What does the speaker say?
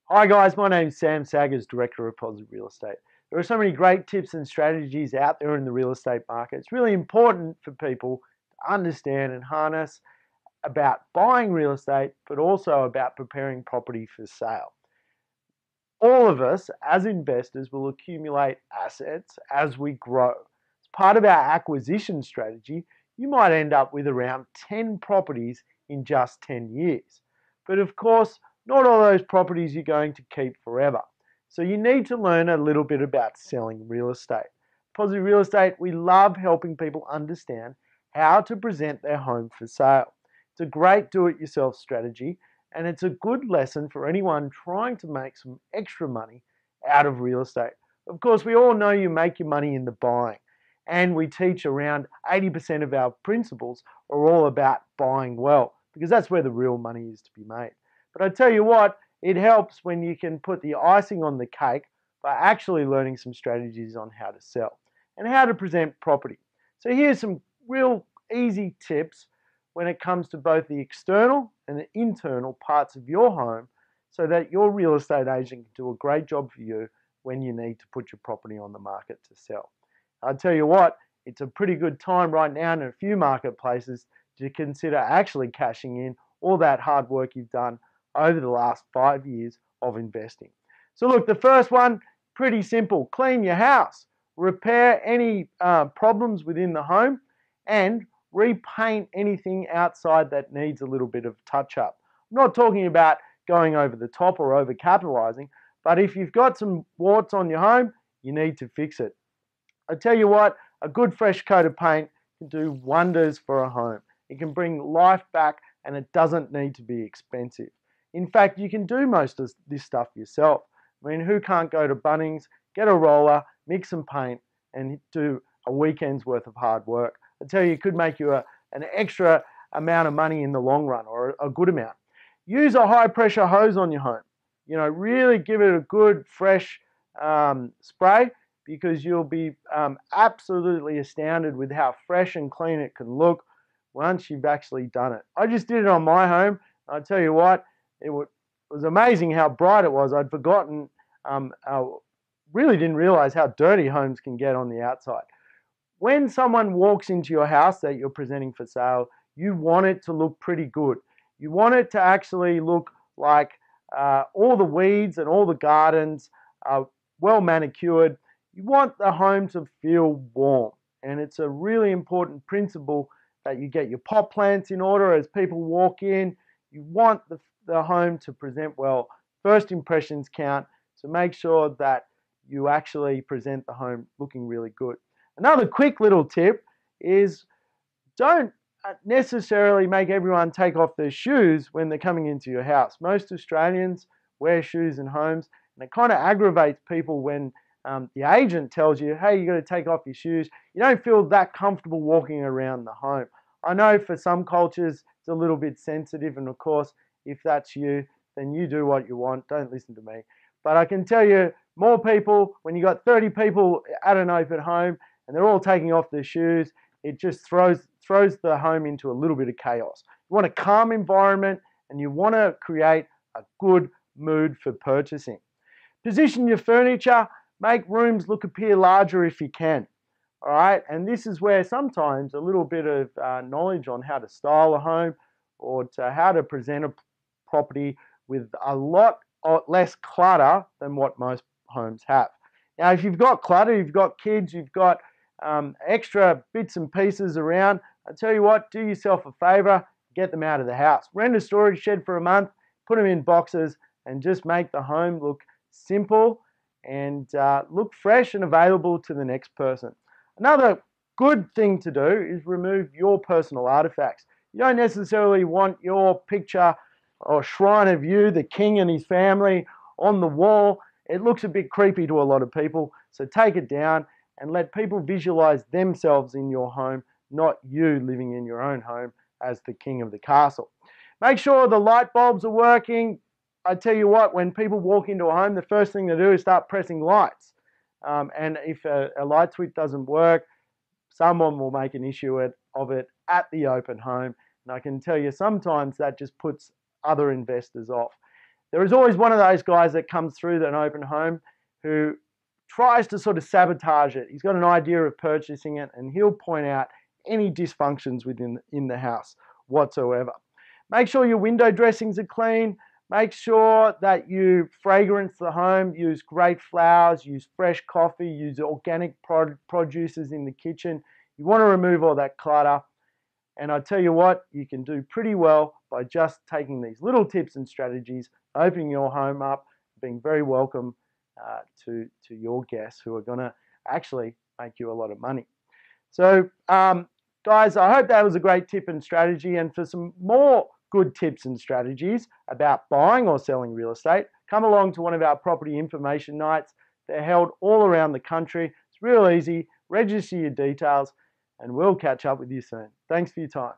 Hi guys, my name's Sam Saggers, Director of Positive Real Estate. There are so many great tips and strategies out there in the real estate market. It's really important for people to understand and harness about buying real estate, but also about preparing property for sale. All of us as investors will accumulate assets as we grow. As part of our acquisition strategy, you might end up with around 10 properties in just 10 years. But of course, not all those properties you're going to keep forever. So you need to learn a little bit about selling real estate. Positive Real Estate, we love helping people understand how to present their home for sale. It's a great do-it-yourself strategy, and it's a good lesson for anyone trying to make some extra money out of real estate. Of course, we all know you make your money in the buying, and we teach around 80% of our principles are all about buying well, because that's where the real money is to be made. But I tell you what, it helps when you can put the icing on the cake by actually learning some strategies on how to sell and how to present property. So here's some real easy tips when it comes to both the external and the internal parts of your home so that your real estate agent can do a great job for you when you need to put your property on the market to sell. I'll tell you what, it's a pretty good time right now in a few marketplaces to consider actually cashing in all that hard work you've done over the last 5 years of investing. So look, the first one, pretty simple. Clean your house, repair any problems within the home, and repaint anything outside that needs a little bit of touch up. I'm not talking about going over the top or over capitalizing, but if you've got some warts on your home, you need to fix it. I tell you what, a good fresh coat of paint can do wonders for a home. It can bring life back, and it doesn't need to be expensive. In fact, you can do most of this stuff yourself. I mean, who can't go to Bunnings, get a roller, mix some paint, and do a weekend's worth of hard work? I tell you, it could make you an extra amount of money in the long run, or a good amount. Use a high pressure hose on your home. You know, really give it a good fresh spray, because you'll be absolutely astounded with how fresh and clean it can look once you've actually done it. I just did it on my home. I tell you what, it was amazing how bright it was. I'd forgotten, I really didn't realize how dirty homes can get on the outside. When someone walks into your house that you're presenting for sale, you want it to look pretty good. You want it to actually look like all the weeds and all the gardens are well manicured. You want the home to feel warm, and it's a really important principle that you get your pot plants in order as people walk in. You want the home to present well. First impressions count, so make sure that you actually present the home looking really good. Another quick little tip is don't necessarily make everyone take off their shoes when they're coming into your house. Most Australians wear shoes in homes, and it kind of aggravates people when the agent tells you, hey, you got to take off your shoes. You don't feel that comfortable walking around the home. I know for some cultures it's a little bit sensitive, and of course, if that's you, then you do what you want. Don't listen to me. But I can tell you, more people, when you got 30 people at an open home and they're all taking off their shoes, it just throws the home into a little bit of chaos. You want a calm environment, and you want to create a good mood for purchasing. Position your furniture, make rooms appear larger if you can. All right, and this is where sometimes a little bit of knowledge on how to style a home or to how to present a property with a lot less clutter than what most homes have. Now, if you've got clutter, you've got kids, you've got extra bits and pieces around, I tell you what, do yourself a favor, get them out of the house. Rent a storage shed for a month, put them in boxes, and just make the home look simple and look fresh and available to the next person. Another good thing to do is remove your personal artifacts. You don't necessarily want your picture or shrine of you, the king and his family, on the wall. It looks a bit creepy to a lot of people, so take it down and let people visualize themselves in your home, not you living in your own home as the king of the castle. Make sure the light bulbs are working. I tell you what, when people walk into a home, the first thing they do is start pressing lights. And if a light switch doesn't work, someone will make an issue of it at the open home. And I can tell you sometimes that just puts other investors off. There is always one of those guys that comes through an open home who tries to sort of sabotage it. He's got an idea of purchasing it, and he'll point out any dysfunctions in the house whatsoever. Make sure your window dressings are clean. Make sure that you fragrance the home. Use great flowers, use fresh coffee, use organic produces in the kitchen. You want to remove all that clutter. And I tell you what, you can do pretty well by just taking these little tips and strategies, opening your home up, being very welcome to your guests who are going to actually make you a lot of money. So, guys, I hope that was a great tip and strategy. And for some more good tips and strategies about buying or selling real estate, come along to one of our property information nights. They're held all around the country. It's real easy. Register your details, and we'll catch up with you soon. Thanks for your time.